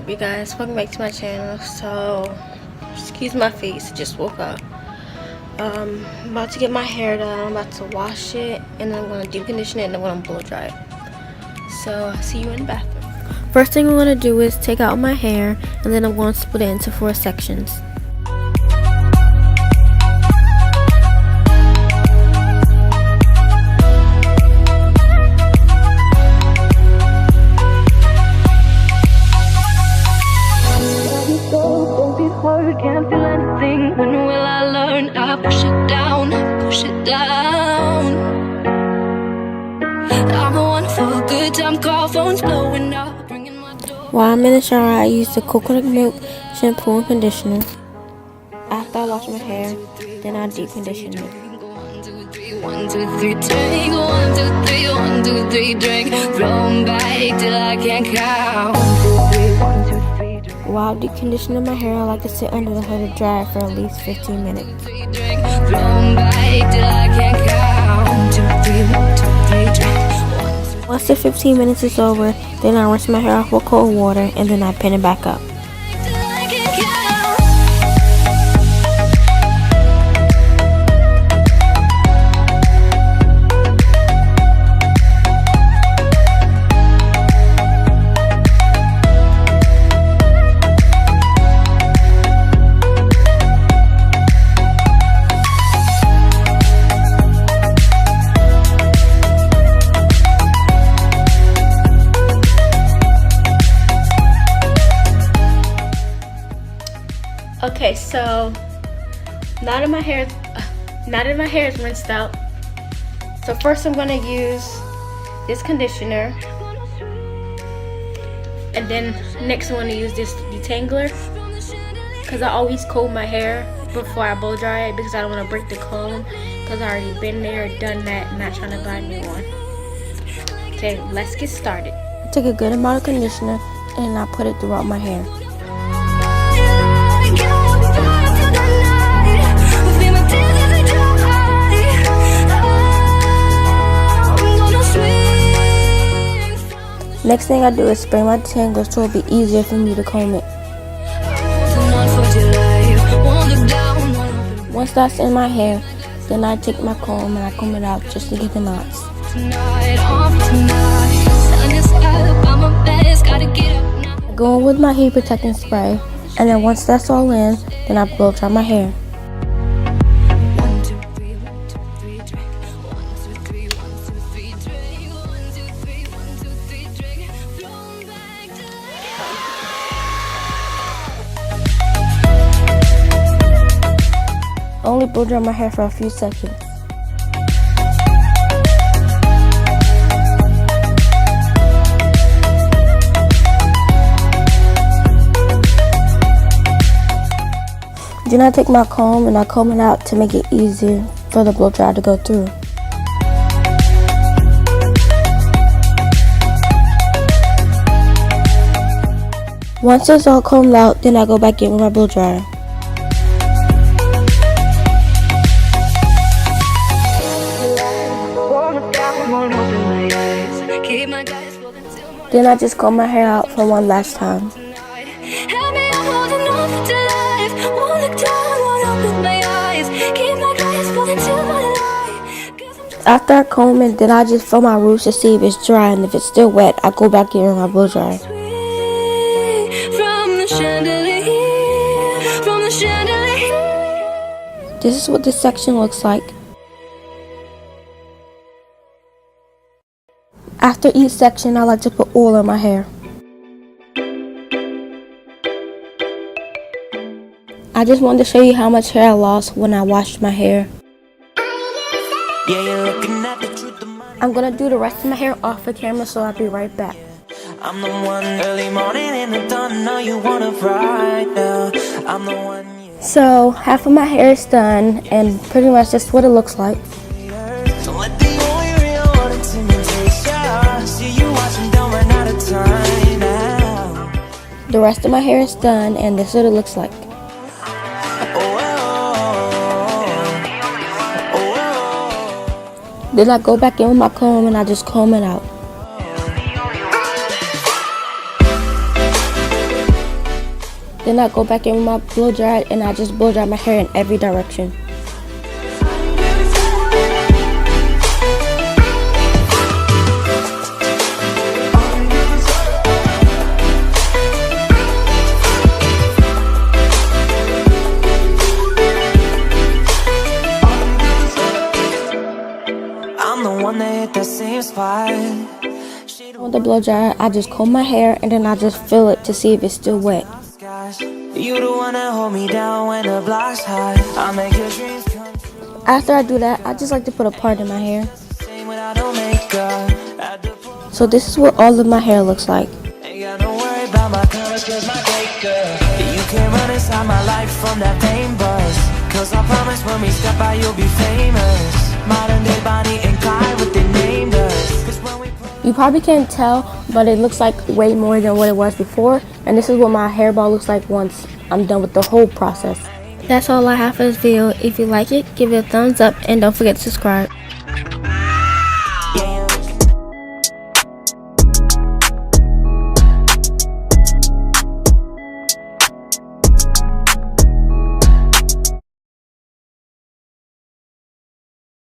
up, you guys? Welcome back to my channel. So, excuse my face, I just woke up. I'm about to get my hair done. I'm about to wash it, and then I'm going to deep condition it, and then I'm going to blow dry it. So, I'll see you in the bathroom. First thing I'm going to do is take out my hair, and then I'm going to split it into 4 sections. Can't feel anything. When will I learn? I push it down, push it down. I'm the one for a good time. Call phones blowing up, ringing my door. While I'm in the shower, I use the coconut milk shampoo and conditioner. After I wash my hair, then I deep condition it. 1, 2, 3, drink. 1, 2, 3, 1, 2, 3, drink. Throw 'em back till I can't count. 1, 2, 3, 1, 2, 3, drink. While deep conditioning my hair, I like to sit under the hood to dry for at least 15 minutes. Once the 15 minutes is over, then I rinse my hair off with cold water and then I pin it back up. Okay, so now that my hair is rinsed out, so first I'm gonna use this conditioner, and then next I'm gonna use this detangler, because I always comb my hair before I blow dry it because I don't want to break the comb, because I already been there, done that, and not trying to buy a new one. Okay, let's get started. I took a good amount of conditioner and I put it throughout my hair. Next thing I do is spray my detangler so it'll be easier for me to comb it. Once that's in my hair, then I take my comb and I comb it out just to get the knots. I go in with my heat protecting spray, and then once that's all in, then I blow dry my hair. Only blow dry my hair for a few seconds. Then I take my comb and I comb it out to make it easier for the blow dry to go through. Once it's all combed out, then I go back in with my blow dryer. Then I just comb my hair out for one last time. After I comb it, then I just feel my roots to see if it's dry, and if it's still wet, I go back in with my blow dryer. This is what this section looks like. After each section, I like to put oil in my hair. I just wanted to show you how much hair I lost when I washed my hair. I'm gonna do the rest of my hair off the camera, so I'll be right back. I'm the one early morning in the dawn. Know you wanna right now. I'm the one. So half of my hair is done, and pretty much just what it looks like. The rest of my hair is done, and this is what it looks like. Then I go back in with my comb and I just comb it out. Then I go back in with my blow dryer and I just blow dry my hair in every direction. I'm the one that hit that same spot. With the blow dryer, I just comb my hair and then I just feel it to see if it's still wet. You the one that hold me down when the block's hot. I make your dreams come true. After I do that, I just like to put a part in my hair. Same without no makeup. So this is what all of my hair looks like. Ain't got no worry about my colors, cause my great girl. You can't run inside my life from that fame buzz. Cause I promise when we step out, you'll be famous. Modern day Bonnie and Clyde, what they named us. Cause when we You probably can't tell, but it looks like way more than what it was before. And this is what my hairball looks like once I'm done with the whole process. That's all I have for this video. If you like it, give it a thumbs up and don't forget to subscribe.